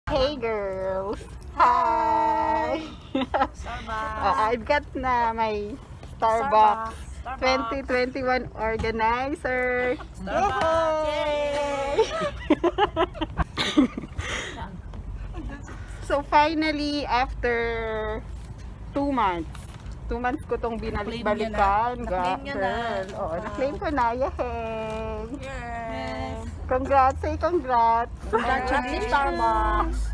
Hey girls! Hi! I've got na my Starbucks 2021 organizer. Yay! So finally, after 2 months, 2 months ko tong binalik-balikan. Na-claim niya na. Girl. Oo, na-claim ko na. Yay! Yes. Congrats! Say congrats! Congratulations, Starbucks.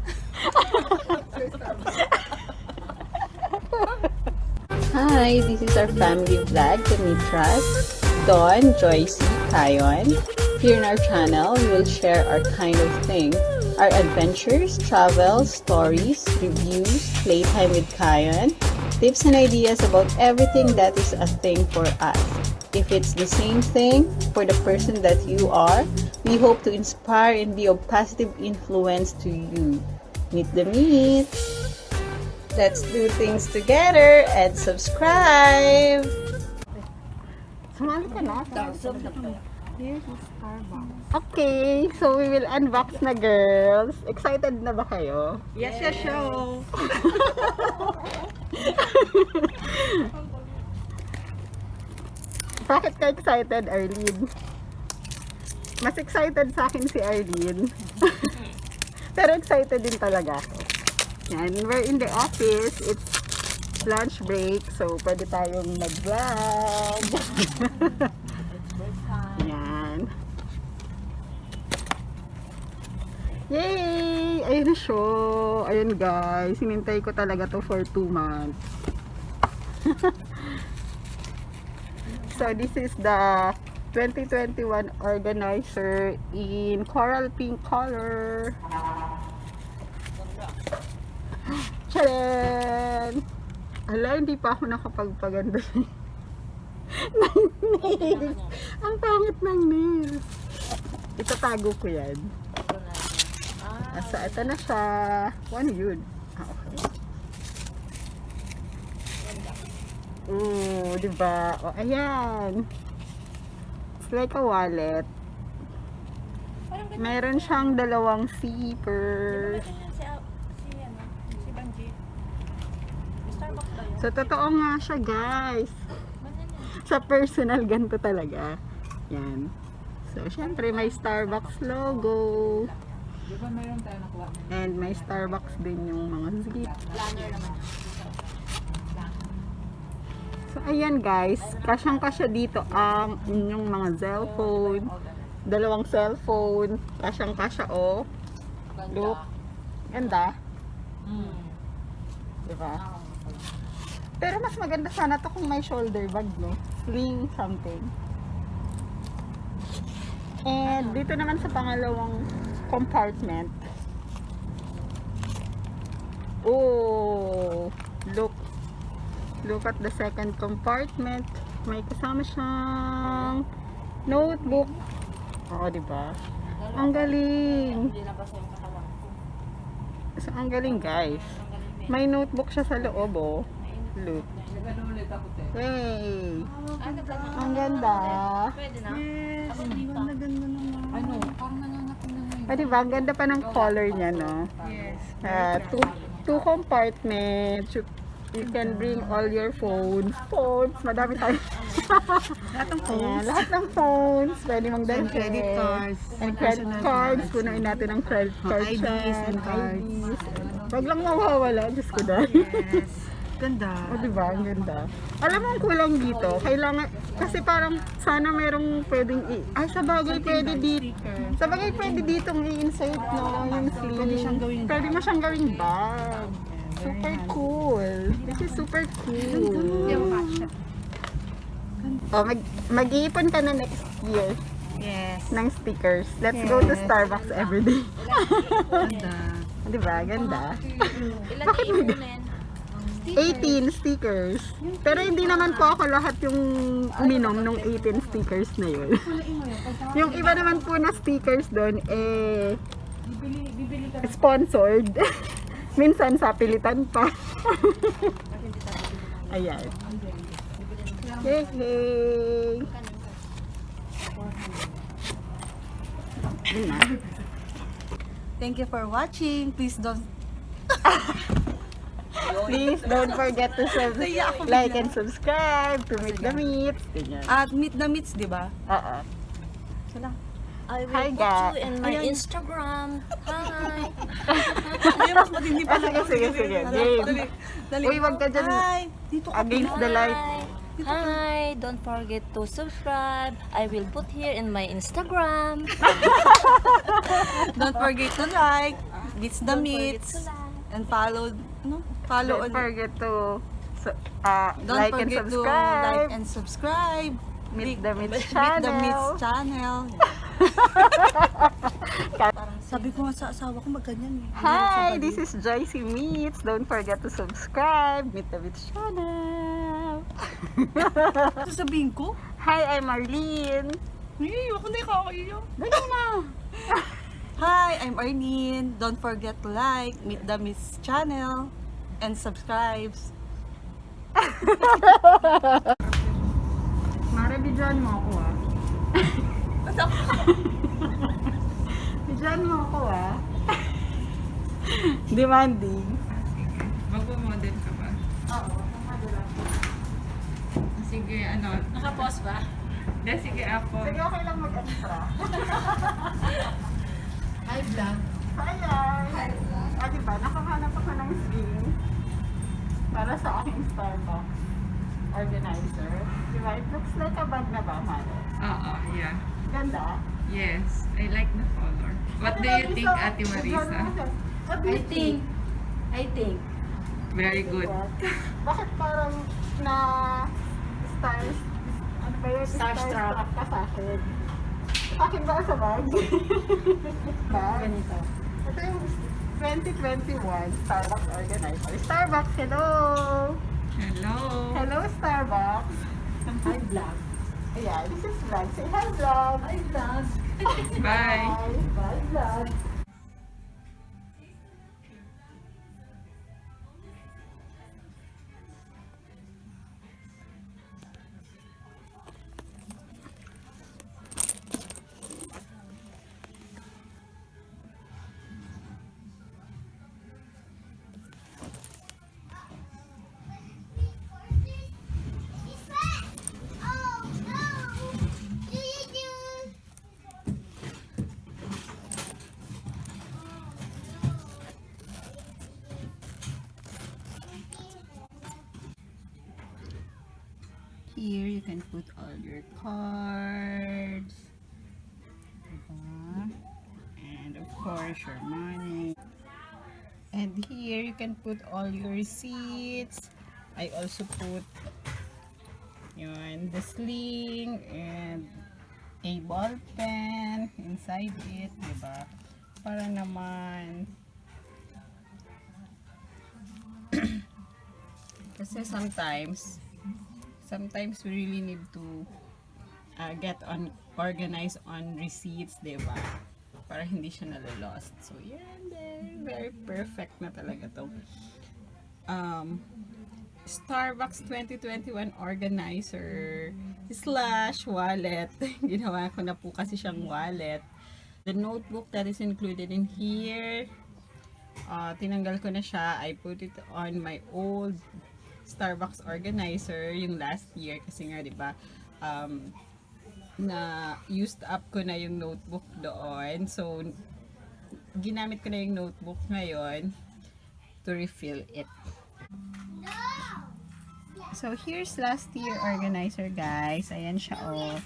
Hi, this is our family vlog to meet Trust, Dawn, Joycey, Kion. Here in our channel, we will share our kind of thing, our adventures, travels, stories, reviews, playtime with Kion, tips and ideas about everything that is a thing for us. If it's the same thing for the person that you are, we hope to inspire and be of positive influence to you. Meet-the-Mitz! Let's do things together and subscribe! Sumali ka na. Here's the Starbucks. Okay, so we will unbox na, girls. Excited na ba kayo? Yes, yes, show. Bakit ka excited, Arlene? Mas excited sa akin si Arlene. Pero excited din talaga ako. Yan, we're in the office. It's lunch break, so pwede tayong mag-vlog. Yan. Yay! Ayun na siya. Ayun guys, hinintay ko talaga to for 2 months. So this is the 2021 organizer in coral pink color. Charan! Ala, hindi pa ako nakapagpaganda ng nails. Ang pangit ng nails. Itatago ko yan. Asa, ito na siya. One yun. Okay. Ooh, diba? O, ayan. It's like a wallet. Meron siyang 2 zippers. So, totoo nga siya, guys. Sa personal, ganito talaga. Yan. So, syempre, may Starbucks logo. And may Starbucks din yung mga zip. So, ayan guys. Kasyang-kasya dito ang inyong mga cellphone. 2 cellphone. Kasyang-kasya, oh. Look. Ganda. Diba? Pero mas maganda sana to kung may shoulder bag, no? Sling something. And dito naman sa pangalawang compartment. Oh, look at the second compartment. May kasama siyang notebook. Oo, diba? Ang galing. So, ang galing guys. May notebook siya sa loob, oh. Look. Hey! Ang ganda. Yes. Ang ganda naman. Ano? Parang nangangatin na ngayon. Ah, diba? Ang ganda pa ng color niya, no? Yes. Two compartments. You can bring all your phones. Madami tayo. Lahat ng Ayan, phones. lahat ng phones. Pwede mong dalhin. Credit cards. And credit cards. Punuin natin ang credit cards. IDs and cards. IDs. Wag lang mawawala. Diyos ko dahil. Yes. Ganda. O, diba? Ang ganda. Alam mo ang kulang dito, kailangan, kasi parang sana merong pwedeng ay, sa bagay pwede dito. Sa bagay pwede ditong i-insert, no? Yung sleeve. Pwede siyang gawing Pwede mo siyang gawing bag. Super cool. This is super cool. O, mag-iipon ka na next year Yes. ng stickers. Let's go to Starbucks everyday. Ganda. Diba? Ganda. Ilan iipunin? 18 stickers. Pero hindi naman po ako lahat yung uminom nung 18 stickers na yun. Yung iba naman po na stickers doon, sponsored. Minsan sa pilitan pa. Ayan. Hey, hey. Yun na. Thank you for watching. Please don't Please don't forget to Naiya ako like bigla. and subscribe to Meet-the-Mitz. Ganyan. at Meet-the-Mitz, di ba? Oo. I will Hi, put guys. you in my Ayan. Instagram. Hi. Ay, mas matindi pa Sige, sige, sige. Game. Dali. Uy, wag ka dyan. Hi, dito ka. Against the light. Hi. Don't forget to subscribe. I will put here in my Instagram. Don't forget to like, Meet-the-Mitz, Don't forget to like. and follow, follow Don't forget to Don't like and forget to subscribe. like and subscribe. Meet-the-Mitz Meet-the-Mitz channel. channel. Sabi ko nga sa asawa ko magganyan eh. Hi, this is Joycey Meets. Don't forget to subscribe. Meet-the-Mitz channel. Sasabihin ko? Hi, I'm Arlene. Ay, ako na ikakaiyo. Dali na. Hi, I'm Arlene. Don't forget to like Meet-the-Mitz channel and subscribe. Mara, bidyan mo ako ah. Bidyan mo ako ah. Demanding. Magpo-model ka ba? Oo, Sige, ano? Naka-pause ba? Hindi, sige, ako. sige, okay lang mag-extra. Hi, vlog. Hi! Ah, diba? Nakahanap ako ng sling para sa aking Starbucks organizer. Diba? It looks like a bag na ba, Mare? Oo, yeah. Ganda. Yes, I like the color. What do you think, Ate Marisa? What do you think? I think. Very good. Bakit parang na stars, ano ba yun? Starstruck ka sa akin. Akin ba sa bag? Bag? Ganito. Ito yung 2021 Starbucks organizer. Starbucks, hello! Hello. Hello, Starbucks! Hi, vlog. Ayan, this is vlog. Say hi, vlog! Hi, vlog. Bye. Bye, vlog! Here you can put all your cards. Diba? And of course your money. And here you can put all your receipts. I also put yun, the sling and a ball pen inside it, diba? Para naman kasi sometimes we really need to get on organized on receipts, diba? Para hindi siya nalolost. So, yan, very perfect na talaga to. Starbucks 2021 organizer / wallet. Ginawa ko na po kasi siyang wallet. The notebook that is included in here, tinanggal ko na siya. I put it on my old Starbucks organizer yung last year kasi nga, diba, na used up ko na yung notebook doon. So, ginamit ko na yung notebook ngayon to refill it. So, here's last year organizer, guys. Ayan siya, oh.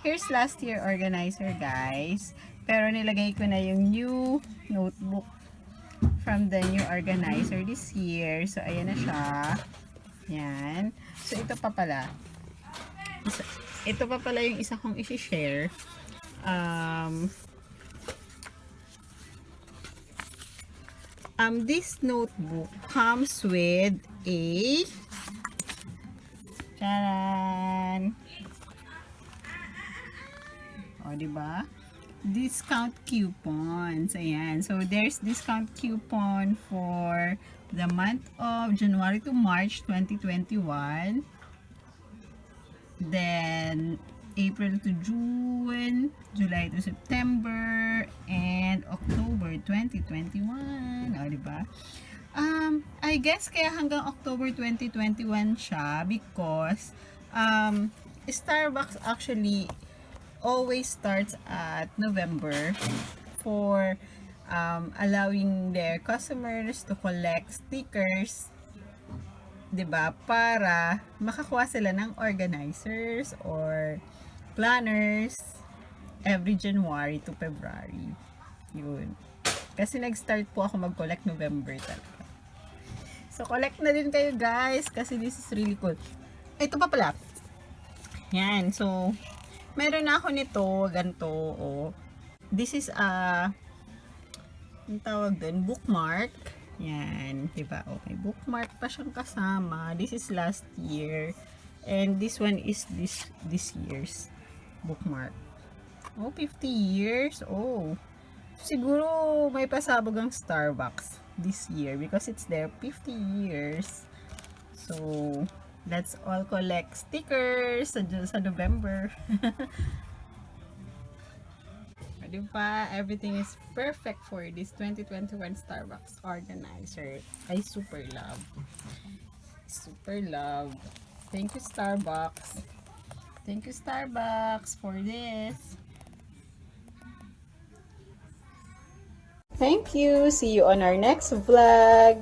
Here's last year organizer, guys. Pero nilagay ko na yung new notebook from the new organizer this year. So, ayan na siya. Yan. So, ito pa pala. Ito pa pala yung isa kong isi-share. This notebook comes with a charan! O, diba? Discount coupons. Ayan. So, there's discount coupon for the month of January to March 2021. Then, April to June, July to September, and October 2021. O, diba? I guess kaya hanggang October 2021 siya because Starbucks actually always starts at November for allowing their customers to collect stickers, 'di ba? Para makakuha sila ng organizers or planners every January to February. Yun. Kasi nag-start po ako mag-collect November talaga. So, collect na din kayo guys kasi this is really cool. Ito pa pala. Yan. So, meron na ako nito. Ganito. Oh. This is ang tawag doon, bookmark. Yan. Diba? Okay. Bookmark pa siyang kasama. This is last year. And this one is this year's bookmark. Oh, 50 years. Oh. Siguro may pasabog ang Starbucks this year because it's their 50 years. So, let's all collect stickers sa November. Diba? Everything is perfect for this 2021 Starbucks organizer. I super love. Super love. Thank you, Starbucks. Thank you, Starbucks, for this. Thank you. See you on our next vlog.